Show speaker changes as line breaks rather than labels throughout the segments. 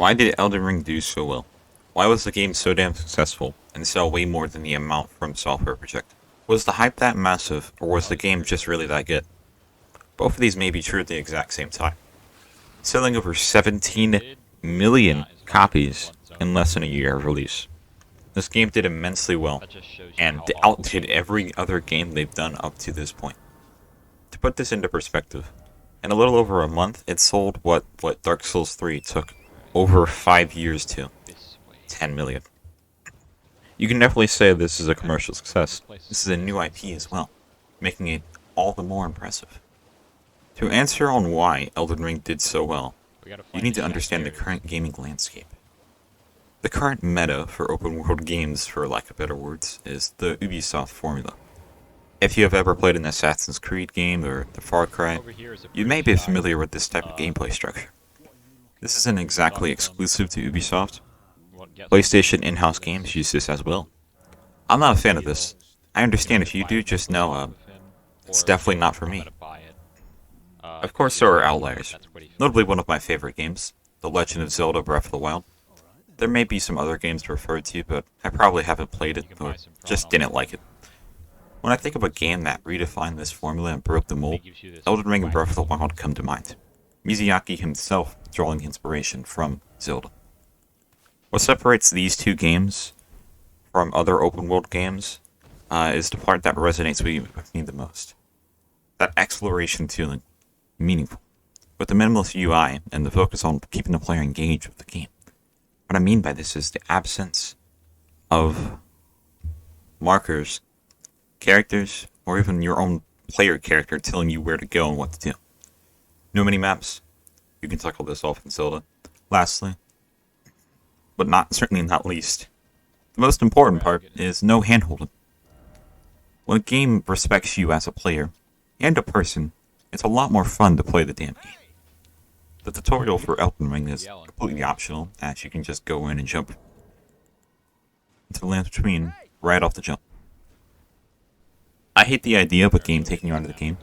Why did Elden Ring do so well? Why was the game so damn successful and sell way more than the amount From Software projected? Was the hype that massive, or was the game just really that good? Both of these may be true at the exact same time. Selling over 17 million copies in less than a year of release. This game did immensely well, and outdid every other game they've done up to this point. To put this into perspective, in a little over a month, it sold what Dark Souls 3 took over 5 years to. 10 million. You can definitely say this is a commercial success. This is a new IP as well, making it all the more impressive. To answer on why Elden Ring did so well, you need to understand the current gaming landscape. The current meta for open world games, for lack of better words, is the Ubisoft formula. If you have ever played an Assassin's Creed game or the Far Cry, you may be familiar with this type of gameplay structure. This isn't exactly exclusive to Ubisoft. PlayStation in-house games use this as well. I'm not a fan of this. I understand if you do, just know it's definitely not for me. Of course there are outliers, notably one of my favorite games, The Legend of Zelda Breath of the Wild. There may be some other games referred to, but I probably haven't played it or just didn't like it. When I think of a game that redefined this formula and broke the mold, Elden Ring and Breath of the Wild come to mind. Miyazaki himself drawing inspiration from Zelda. What separates these two games from other open world games is the part that resonates with me the most. That exploration feeling, meaningful, with the minimalist UI and the focus on keeping the player engaged with the game. What I mean by this is the absence of markers, characters, or even your own player character telling you where to go and what to do. No mini-maps. You can tackle this off in Zelda. Lastly, but certainly not least, the most important part is no handholding. When a game respects you as a player and a person, it's a lot more fun to play the damn game. The tutorial for Elden Ring is completely optional, as you can just go in and jump into the land between right off the jump. I hate the idea of a game taking you out of the game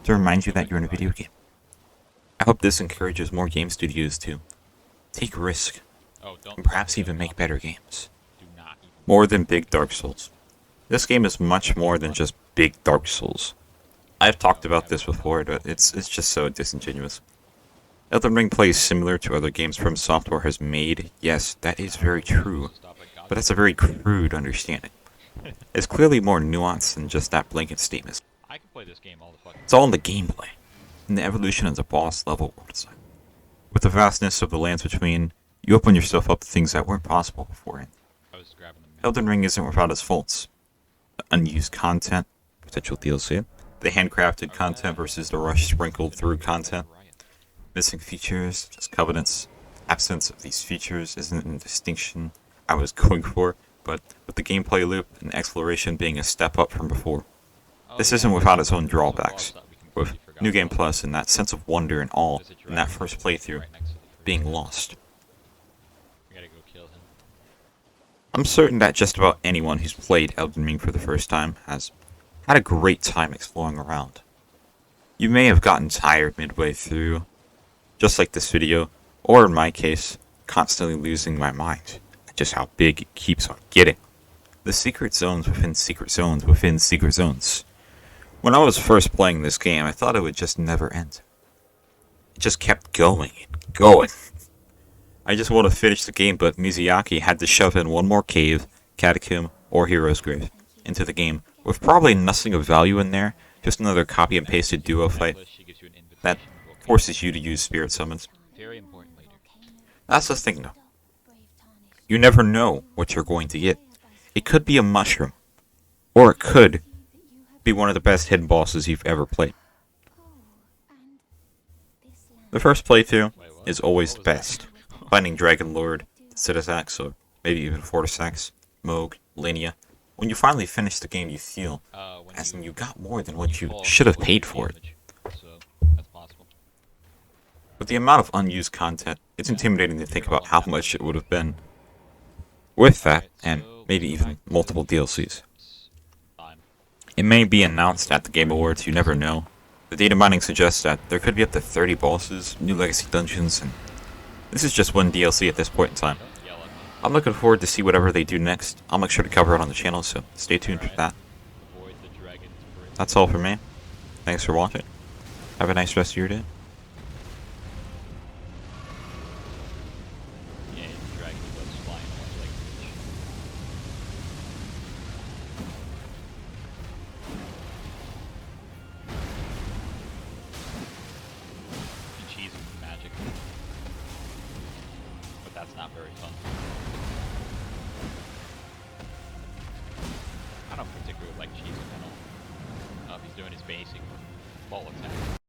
to remind you that you're in a video game. I hope this encourages more game studios to take risk and perhaps even make better games. More than big Dark Souls. This game is much more than just big Dark Souls. I've talked about this before, but it's just so disingenuous. Elden Ring plays similar to other games From Software has made. Yes, that is very true, but that's a very crude understanding. It's clearly more nuanced than just that blanket statement. It's all in the gameplay, and the evolution of the boss level world design. With the vastness of the lands between, you open yourself up to things that weren't possible beforehand. Elden Ring isn't without its faults. The unused content, potential DLC, the handcrafted content versus the rush sprinkled through content, missing features, just covenants. Absence of these features isn't a distinction I was going for, but with the gameplay loop and exploration being a step up from before. This isn't without its own drawbacks, with New Game Plus and that sense of wonder and awe in that first playthrough being lost. I'm certain that just about anyone who's played Elden Ring for the first time has had a great time exploring around. You may have gotten tired midway through, just like this video, or in my case, constantly losing my mind at just how big it keeps on getting. The secret zones within secret zones within secret zones. When I was first playing this game, I thought it would just never end. It just kept going and going. I just want to finish the game, but Miyazaki had to shove in one more cave, catacomb, or hero's grave into the game, with probably nothing of value in there, just another copy and pasted duo fight that forces you to use spirit summons. That's the thing though. You never know what you're going to get. It could be a mushroom, or it could be one of the best hidden bosses you've ever played. The first playthrough is always the best. Finding Dragon Lord, Citizax, or maybe even Fortisax, Moog, Linnea. When you finally finish the game, you feel as in you got more than what you should have paid for it. With the amount of unused content, it's intimidating to think about how much it would have been with that, and maybe even multiple DLCs. It may be announced at the Game Awards, you never know. The data mining suggests that there could be up to 30 bosses, new legacy dungeons, and This is just one DLC at this point in time.
Don't yell at me.
I'm looking forward to see whatever they do next. I'll make sure to cover it on the channel, so stay tuned for that.
Avoid the dragon's breath.
That's all for me. Thanks for watching. Have a nice rest of your day.
Yeah, the dragon goes flying away like a fish. You cheese with magic. But that's not very fun. I don't particularly like cheesing at all. He's doing his basic ball attack.